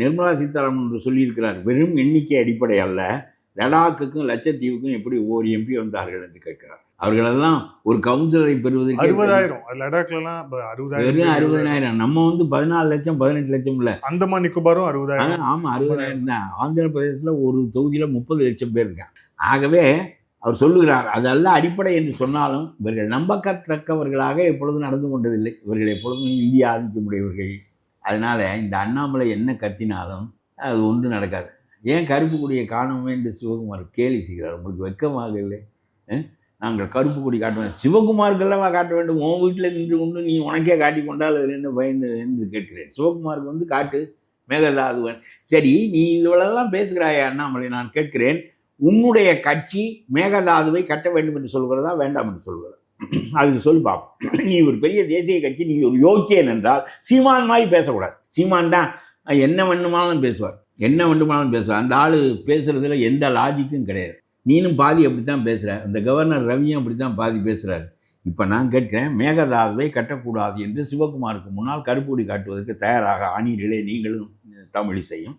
நிர்மலா சீதாராமன் என்று சொல்லியிருக்கிறார், வெறும் எண்ணிக்கை அடிப்படை அல்ல, லடாக்குக்கும் லட்சத்தீவுக்கும் எப்படி ஒவ்வொரு எம்பி வந்தார்கள் என்று கேட்கிறார். அவர்களெல்லாம் ஒரு கவுன்சிலரை பெறுவதற்கு 60,000 லடாக்லாம் 60,000 வெறும் 60,000. நம்ம 14 லட்சம் 18 லட்சம் இல்லை. அந்தமான் நிக்கோபாரும் 60,000. ஆமாம், 60,000 தான். ஆந்திர பிரதேசத்தில் ஒரு தொகுதியில் 30 லட்சம் பேர் இருக்காங்க. ஆகவே அவர் சொல்லுகிறார், அதெல்லாம் அடிப்படை என்று சொன்னாலும் இவர்கள் நம்பக்கத்தக்கவர்களாக எப்பொழுதும் நடந்து கொண்டதில்லை. இவர்கள் எப்பொழுதும் இந்திய ஆதிக்கமுடையவர்கள். அதனால் இந்த அண்ணாமலை என்ன கத்தினாலும் அது ஒன்றும் நடக்காது. ஏன் கருப்பு கொடியை காணுமே என்று சிவகுமார் கேலி செய்கிறார். உங்களுக்கு வெட்கமாக இல்லை? நாங்கள் கருப்பு கொடி காட்டுவோம். சிவகுமாருக்கெல்லாம் காட்ட வேண்டும். உன் வீட்டில் நின்று கொண்டு நீ உனக்கே காட்டி கொண்டால் அது என்ன பயன் என்று கேட்கிறேன். சிவகுமாருக்கு காட்டு மேகதாதுவன். சரி, நீ இவ்வளோலாம் பேசுகிறாய் அண்ணாமலை, நான் கேட்கிறேன், உன்னுடைய கட்சி மேகதாதுவை கட்ட வேண்டும் என்று சொல்கிறதா வேண்டாம் என்று சொல்கிறது? அதுக்கு சொல்லி பார்ப்போம். நீ ஒரு பெரிய தேசிய கட்சி, நீ ஒரு யோக்கியன் என்றால் சீமான் மாதிரி பேசக்கூடாது. சீமான் தான் என்ன வேண்டுமானாலும் பேசுவார், என்ன வேண்டுமானாலும் பேசுவார். அந்த ஆள் பேசுகிறதுல எந்த லாஜிக்கும் கிடையாது. நீனும் பாதி அப்படி தான் பேசுகிற, அந்த கவர்னர் ரவியும் அப்படி தான் பாதி பேசுகிறார். இப்போ நான் கேட்கிறேன், மேகதாதுவை கட்டக்கூடாது என்று சிவகுமாருக்கு முன்னால் கருப்பு கொடி காட்டுவதற்கு தயாராக ஆனீர்களே நீங்களும் தமிழிசையும்?